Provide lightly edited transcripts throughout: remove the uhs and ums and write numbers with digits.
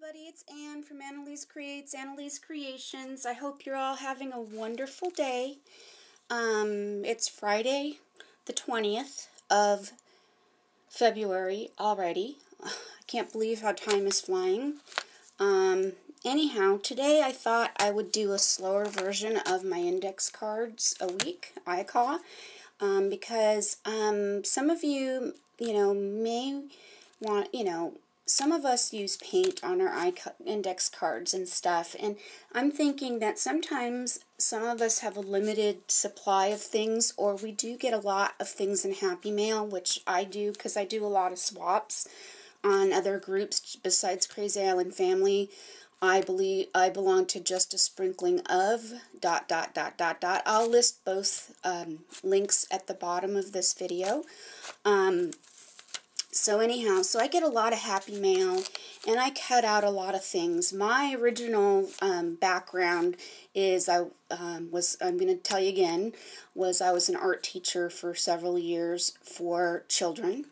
everybody, it's Anne from Annalise Creates, Annalise Creations. I hope you're all having a wonderful day. It's Friday the 20th of February already. I can't believe how time is flying. Anyhow, today I thought I would do a slower version of my index cards a week, I call, because some of you, may want, some of us use paint on our index cards and stuff, and I'm thinking that sometimes some of us have a limited supply of things, or we do get a lot of things in Happy Mail, which I do because I do a lot of swaps on other groups besides Crazy Island Family. I belong to Just a Sprinkling of ... I'll list both links at the bottom of this video. So anyhow, so I get a lot of Happy Mail, and I cut out a lot of things. My original background is I'm going to tell you again, I was an art teacher for several years for children.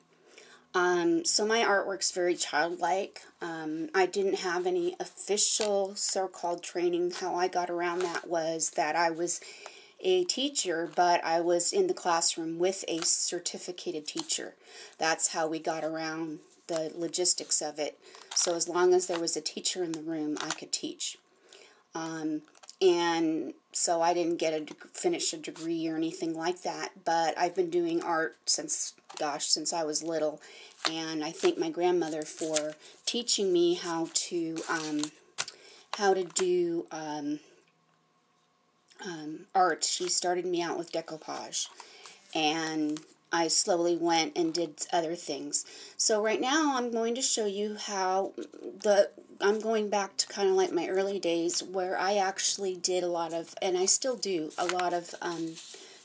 So my artwork's very childlike. I didn't have any official so-called training. How I got around that was that I was a teacher, but I was in the classroom with a certificated teacher. That's how we got around the logistics of it. So as long as there was a teacher in the room, I could teach. And so I didn't finish a degree or anything like that, but I've been doing art since I was little, and I thank my grandmother for teaching me how to do art. She started me out with decoupage, and I slowly went and did other things. So right now I'm going to show you how I'm going back to kind of like my early days where I actually did a lot of, and I still do, a lot of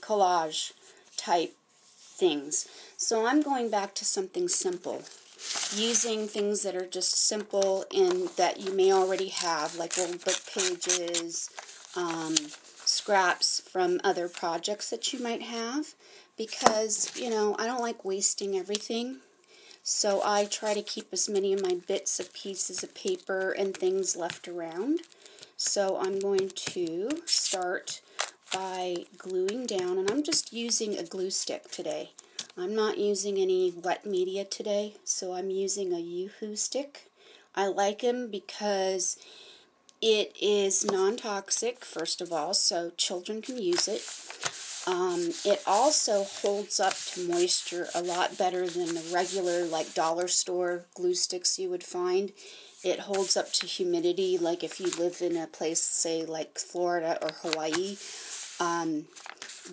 collage type things. So I'm going back to something simple, using things that are just simple and that you may already have, like old book pages, scraps from other projects that you might have, because, I don't like wasting everything. So I try to keep as many of my bits of pieces of paper and things left around. So I'm going to start by gluing down, and I'm just using a glue stick today. I'm not using any wet media today, so I'm using a Yoo-Hoo stick. I like them because it is non-toxic, first of all, so children can use it. It also holds up to moisture a lot better than the regular, like, dollar store glue sticks you would find. It holds up to humidity, like if you live in a place, say, like Florida or Hawaii.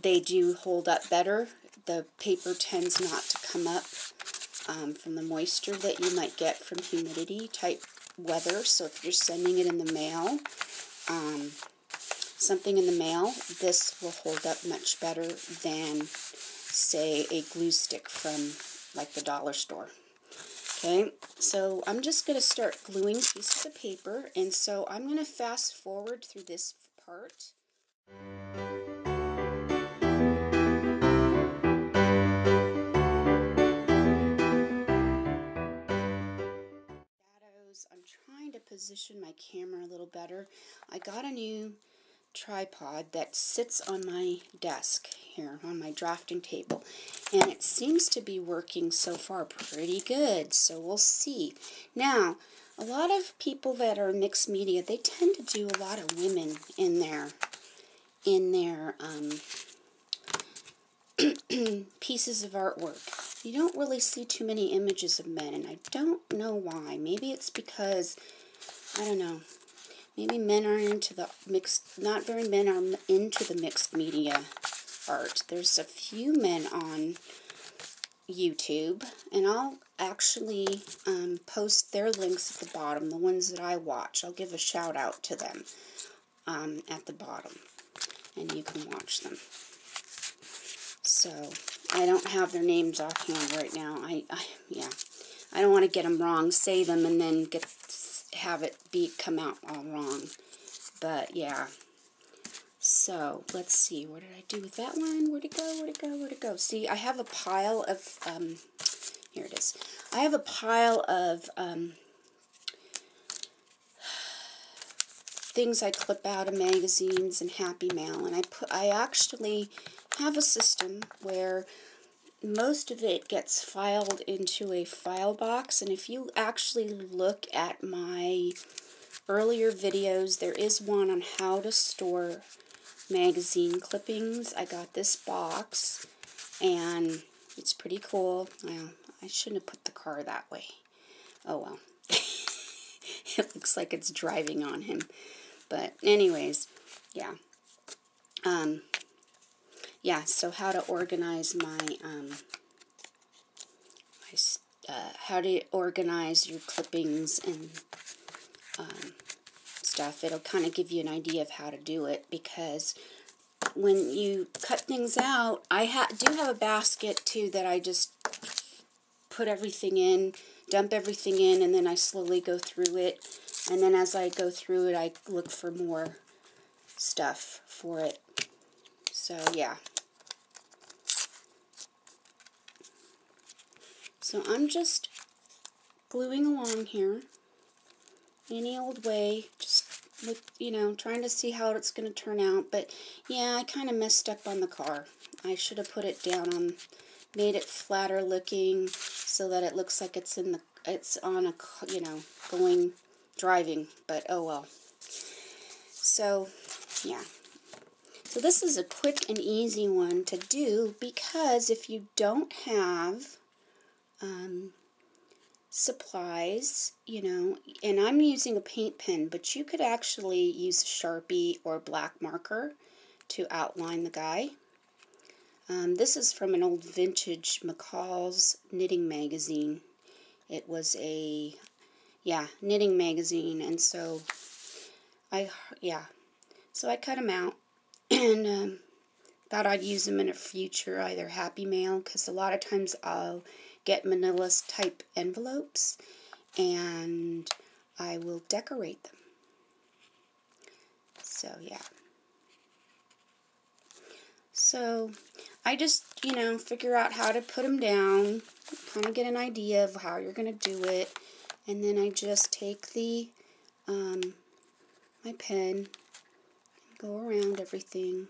They do hold up better. The paper tends not to come up from the moisture that you might get from humidity type weather. So if you're sending it in the mail, something in the mail, this will hold up much better than, say, a glue stick from like the dollar store. Okay, so I'm just going to start gluing pieces of paper, and so I'm going to fast forward through this part. I'm trying to position my camera a little better. I got a new tripod that sits on my desk here on my drafting table, and it seems to be working so far pretty good, so we'll see. Now, a lot of people that are mixed media, they tend to do a lot of women in their pieces of artwork. You don't really see too many images of men, and I don't know why. Maybe it's because, I don't know, maybe men are into the mixed, not very men are into the mixed media art. There's a few men on YouTube, and I'll actually post their links at the bottom, the ones that I watch. I'll give a shout out to them at the bottom, and you can watch them. So, I don't have their names offhand right now. Yeah, I don't want to get them wrong, say them, and then have it come out all wrong. But yeah. So let's see. What did I do with that one? Where'd it go? Where'd it go? Where'd it go? See, I have a pile of here it is. I have a pile of things I clip out of magazines and Happy Mail, and I actually have a system where most of it gets filed into a file box, and if you actually look at my earlier videos, there is one on how to store magazine clippings. I got this box, and it's pretty cool. Well, I shouldn't have put the car that way. Oh well. It looks like it's driving on him. But anyways, yeah. Yeah, so how to organize how to organize your clippings and stuff. It'll kind of give you an idea of how to do it, because when you cut things out, I do have a basket too that I just put everything in, dump everything in, and then I slowly go through it. And then as I go through it, I look for more stuff for it. So yeah. So I'm just gluing along here, any old way, just with, you know, trying to see how it's going to turn out. But yeah, I kind of messed up on the car. I should have put it down on, made it flatter looking so that it looks like it's on a, you know, driving. But oh well. So yeah. So this is a quick and easy one to do, because if you don't have supplies, you know, and I'm using a paint pen, but you could actually use a Sharpie or a black marker to outline the guy. This is from an old vintage McCall's knitting magazine. It was a, yeah, knitting magazine, and so I cut them out and thought I'd use them in a future, either Happy Mail, because a lot of times I'll get manila type envelopes and I will decorate them. So yeah. So I just, you know, figure out how to put them down, kind of get an idea of how you're going to do it, and then I just take the my pen, go around everything.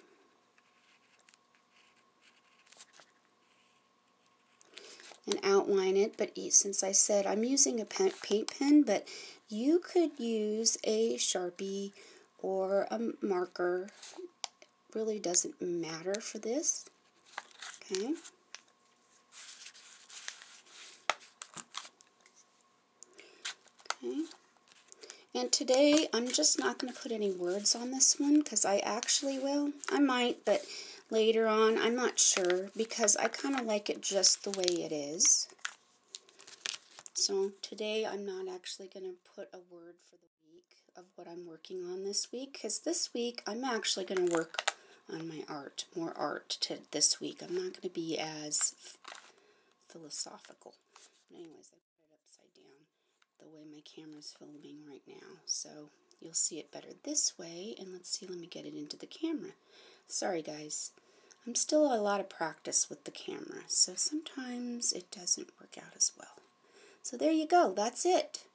And outline it, but since I said I'm using a paint pen, but you could use a Sharpie or a marker. Really doesn't matter for this. Okay. Okay. And today I'm just not going to put any words on this one, because I actually will. I might, but later on, I'm not sure, because I kind of like it just the way it is. So today I'm not actually going to put a word for the week of what I'm working on this week, because this week I'm actually going to work on my art, more art this week. I'm not going to be as philosophical. But anyways, I put it upside down the way my camera's filming right now, so you'll see it better this way. And let's see, let me get it into the camera. Sorry guys, I'm still a lot of practice with the camera, so sometimes it doesn't work out as well. So there you go, that's it.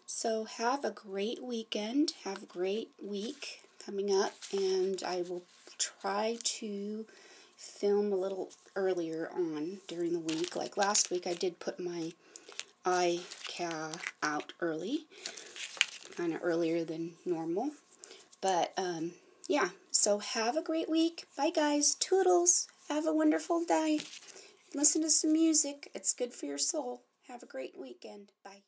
So have a great weekend, have a great week coming up, and I will try to film a little earlier on during the week. Like last week I did put my iCal out early, kind of earlier than normal. But yeah, so have a great week. Bye guys, toodles, have a wonderful day. Listen to some music, it's good for your soul. Have a great weekend. Bye.